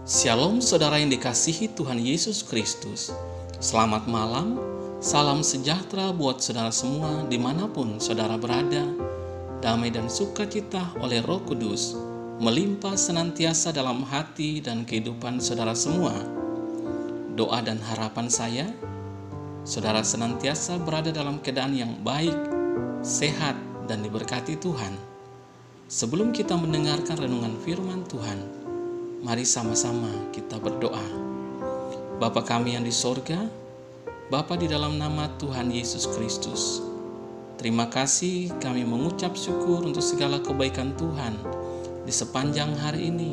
Shalom saudara yang dikasihi Tuhan Yesus Kristus. Selamat malam, salam sejahtera buat saudara semua dimanapun saudara berada. Damai dan sukacita oleh Roh Kudus melimpah senantiasa dalam hati dan kehidupan saudara semua. Doa dan harapan saya, saudara senantiasa berada dalam keadaan yang baik, sehat, dan diberkati Tuhan. Sebelum kita mendengarkan renungan firman Tuhan, mari sama-sama kita berdoa. Bapa kami yang di sorga, Bapa di dalam nama Tuhan Yesus Kristus, terima kasih kami mengucap syukur untuk segala kebaikan Tuhan di sepanjang hari ini.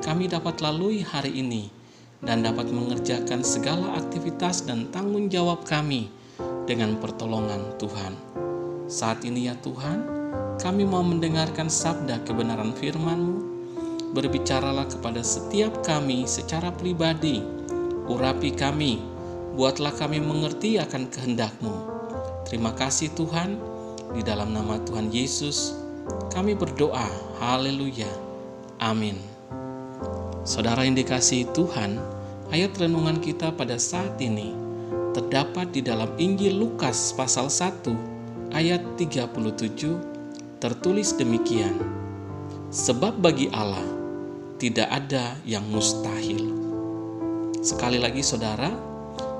Kami dapat lalui hari ini dan dapat mengerjakan segala aktivitas dan tanggung jawab kami dengan pertolongan Tuhan. Saat ini ya Tuhan, kami mau mendengarkan sabda kebenaran firman-Mu. Berbicaralah kepada setiap kami secara pribadi, urapi kami, buatlah kami mengerti akan kehendak-Mu. Terima kasih Tuhan, di dalam nama Tuhan Yesus, kami berdoa, haleluya, amin. Saudara yang dikasihi Tuhan, ayat renungan kita pada saat ini terdapat di dalam Injil Lukas pasal 1, ayat 37, tertulis demikian, sebab bagi Allah tidak ada yang mustahil. Sekali lagi saudara,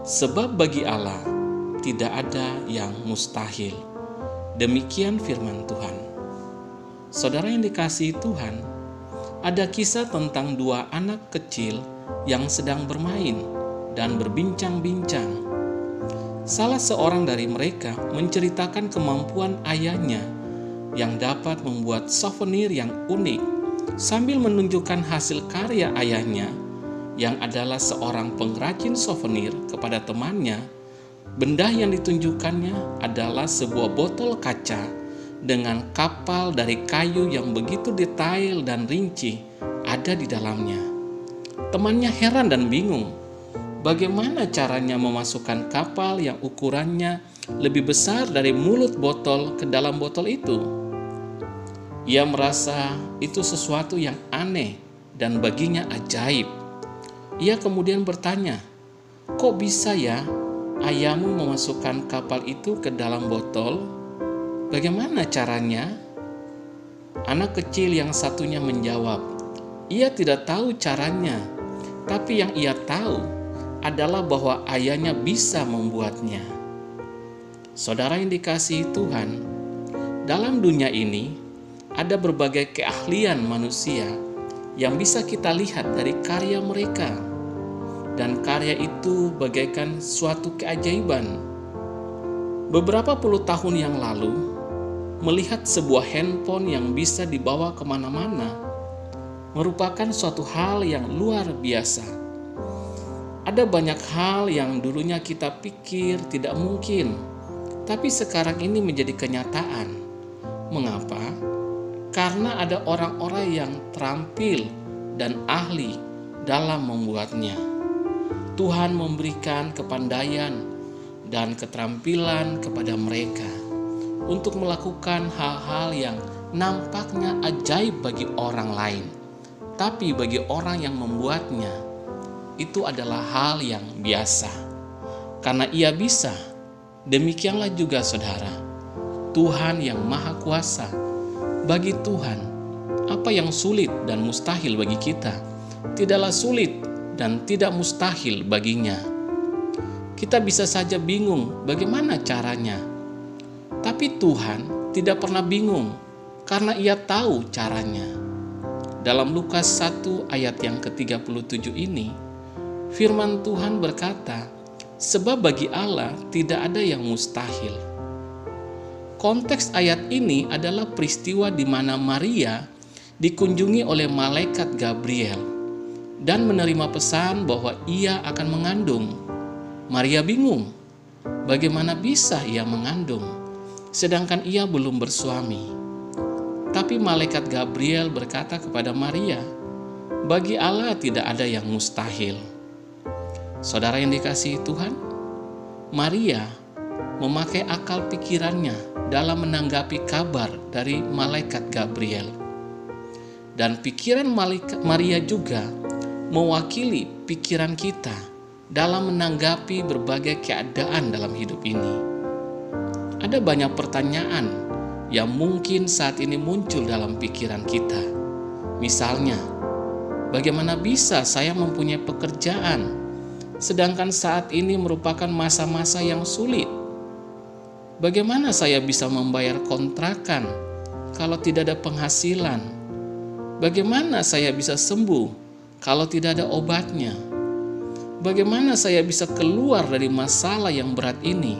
sebab bagi Allah tidak ada yang mustahil. Demikian firman Tuhan. Saudara yang dikasihi Tuhan, ada kisah tentang dua anak kecil yang sedang bermain dan berbincang-bincang. Salah seorang dari mereka menceritakan kemampuan ayahnya yang dapat membuat souvenir yang unik sambil menunjukkan hasil karya ayahnya yang adalah seorang pengrajin souvenir kepada temannya. Benda yang ditunjukkannya adalah sebuah botol kaca dengan kapal dari kayu yang begitu detail dan rinci ada di dalamnya. Temannya heran dan bingung, bagaimana caranya memasukkan kapal yang ukurannya lebih besar dari mulut botol ke dalam botol itu. Ia merasa itu sesuatu yang aneh dan baginya ajaib. Ia kemudian bertanya, kok bisa ya ayahmu memasukkan kapal itu ke dalam botol? Bagaimana caranya? Anak kecil yang satunya menjawab, ia tidak tahu caranya, tapi yang ia tahu adalah bahwa ayahnya bisa membuatnya. Saudara yang dikasihi Tuhan, dalam dunia ini ada berbagai keahlian manusia yang bisa kita lihat dari karya mereka. Dan karya itu bagaikan suatu keajaiban. Beberapa puluh tahun yang lalu, melihat sebuah handphone yang bisa dibawa kemana-mana merupakan suatu hal yang luar biasa. Ada banyak hal yang dulunya kita pikir tidak mungkin, tapi sekarang ini menjadi kenyataan. Mengapa? Karena ada orang-orang yang terampil dan ahli dalam membuatnya. Tuhan memberikan kepandaian dan keterampilan kepada mereka untuk melakukan hal-hal yang nampaknya ajaib bagi orang lain. Tapi bagi orang yang membuatnya, itu adalah hal yang biasa. Karena ia bisa, demikianlah juga saudara, Tuhan yang Maha Kuasa. Bagi Tuhan, apa yang sulit dan mustahil bagi kita, tidaklah sulit dan tidak mustahil baginya. Kita bisa saja bingung bagaimana caranya, tapi Tuhan tidak pernah bingung karena Ia tahu caranya. Dalam Lukas 1 ayat yang ke-37 ini, firman Tuhan berkata, sebab bagi Allah tidak ada yang mustahil. Konteks ayat ini adalah peristiwa di mana Maria dikunjungi oleh malaikat Gabriel dan menerima pesan bahwa ia akan mengandung. Maria bingung, bagaimana bisa ia mengandung sedangkan ia belum bersuami. Tapi malaikat Gabriel berkata kepada Maria, bagi Allah tidak ada yang mustahil. Saudara yang dikasihi Tuhan, Maria memakai akal pikirannya dalam menanggapi kabar dari malaikat Gabriel. Dan pikiran Maria juga mewakili pikiran kita dalam menanggapi berbagai keadaan dalam hidup ini. Ada banyak pertanyaan yang mungkin saat ini muncul dalam pikiran kita. Misalnya, bagaimana bisa saya mempunyai pekerjaan, sedangkan saat ini merupakan masa-masa yang sulit? Bagaimana saya bisa membayar kontrakan kalau tidak ada penghasilan? Bagaimana saya bisa sembuh kalau tidak ada obatnya? Bagaimana saya bisa keluar dari masalah yang berat ini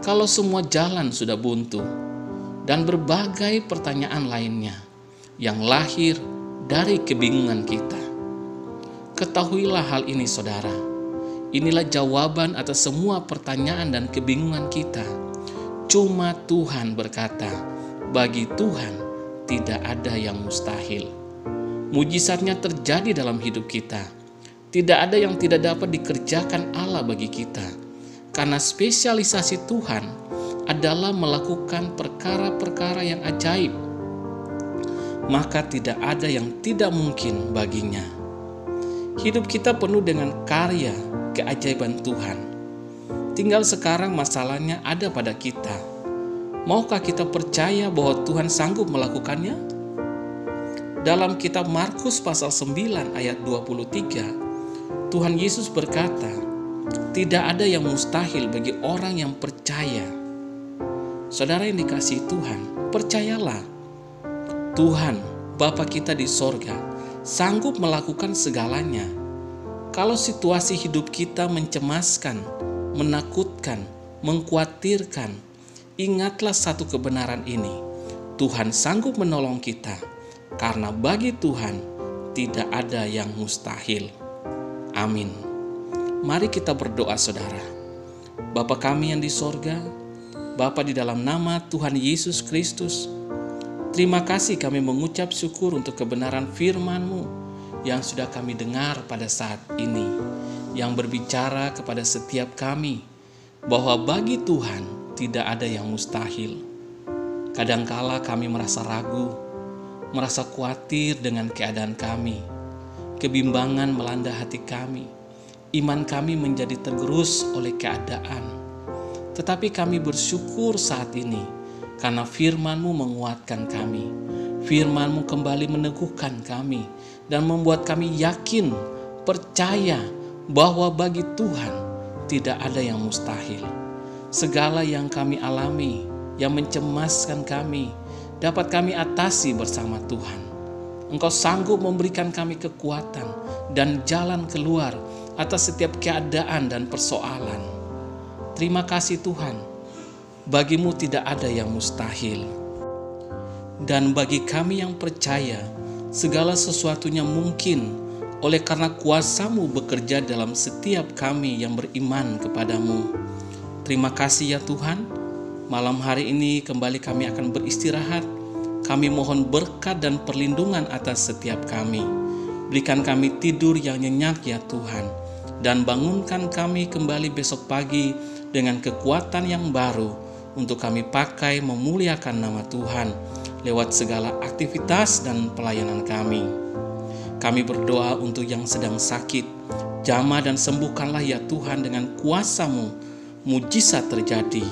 kalau semua jalan sudah buntu? Dan berbagai pertanyaan lainnya yang lahir dari kebingungan kita. Ketahuilah hal ini, saudara. Inilah jawaban atas semua pertanyaan dan kebingungan kita. Cuma Tuhan berkata, bagi Tuhan tidak ada yang mustahil. Mujizatnya terjadi dalam hidup kita. Tidak ada yang tidak dapat dikerjakan Allah bagi kita. Karena spesialisasi Tuhan adalah melakukan perkara-perkara yang ajaib. Maka tidak ada yang tidak mungkin baginya. Hidup kita penuh dengan karya keajaiban Tuhan. Tinggal sekarang masalahnya ada pada kita. Maukah kita percaya bahwa Tuhan sanggup melakukannya? Dalam kitab Markus pasal 9 ayat 23, Tuhan Yesus berkata, tidak ada yang mustahil bagi orang yang percaya. Saudara yang dikasihi Tuhan, percayalah. Tuhan, Bapa kita di sorga, sanggup melakukan segalanya. Kalau situasi hidup kita mencemaskan, menakutkan, mengkhawatirkan, ingatlah satu kebenaran ini. Tuhan sanggup menolong kita, karena bagi Tuhan tidak ada yang mustahil. Amin. Mari kita berdoa, saudara. Bapa kami yang di sorga, Bapa, di dalam nama Tuhan Yesus Kristus, terima kasih kami mengucap syukur untuk kebenaran firman-Mu yang sudah kami dengar pada saat ini, yang berbicara kepada setiap kami bahwa bagi Tuhan tidak ada yang mustahil. Kadangkala kami merasa ragu, merasa khawatir dengan keadaan kami, kebimbangan melanda hati kami, iman kami menjadi tergerus oleh keadaan. Tetapi kami bersyukur saat ini karena firman-Mu menguatkan kami. Firman-Mu kembali meneguhkan kami dan membuat kami yakin, percaya bahwa bagi Tuhan tidak ada yang mustahil. Segala yang kami alami, yang mencemaskan kami, dapat kami atasi bersama Tuhan. Engkau sanggup memberikan kami kekuatan dan jalan keluar atas setiap keadaan dan persoalan. Terima kasih Tuhan, bagi-Mu tidak ada yang mustahil. Dan bagi kami yang percaya, segala sesuatunya mungkin oleh karena kuasa-Mu bekerja dalam setiap kami yang beriman kepada-Mu. Terima kasih ya Tuhan, malam hari ini kembali kami akan beristirahat. Kami mohon berkat dan perlindungan atas setiap kami. Berikan kami tidur yang nyenyak ya Tuhan, dan bangunkan kami kembali besok pagi dengan kekuatan yang baru untuk kami pakai memuliakan nama Tuhan lewat segala aktivitas dan pelayanan kami. Kami berdoa untuk yang sedang sakit, jamah dan sembuhkanlah ya Tuhan dengan kuasa-Mu, mujizat terjadi.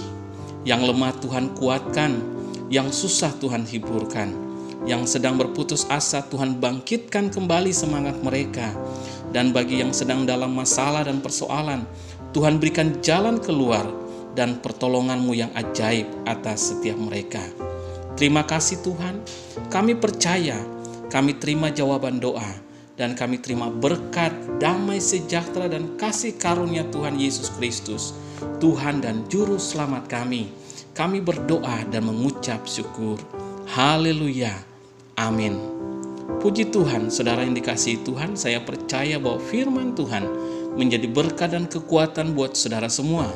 Yang lemah Tuhan kuatkan, yang susah Tuhan hiburkan, yang sedang berputus asa Tuhan bangkitkan kembali semangat mereka. Dan bagi yang sedang dalam masalah dan persoalan, Tuhan berikan jalan keluar dan pertolongan-Mu yang ajaib atas setiap mereka. Terima kasih Tuhan, kami percaya, kami terima jawaban doa, dan kami terima berkat, damai sejahtera dan kasih karunia Tuhan Yesus Kristus, Tuhan dan Juru Selamat kami. Kami berdoa dan mengucap syukur. Haleluya. Amin. Puji Tuhan, saudara yang dikasihi Tuhan, saya percaya bahwa firman Tuhan menjadi berkat dan kekuatan buat saudara semua.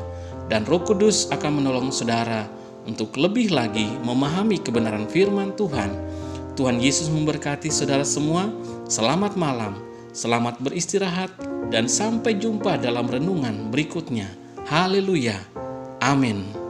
Dan Roh Kudus akan menolong saudara untuk lebih lagi memahami kebenaran firman Tuhan. Tuhan Yesus memberkati saudara semua. Selamat malam, selamat beristirahat, dan sampai jumpa dalam renungan berikutnya. Haleluya. Amin.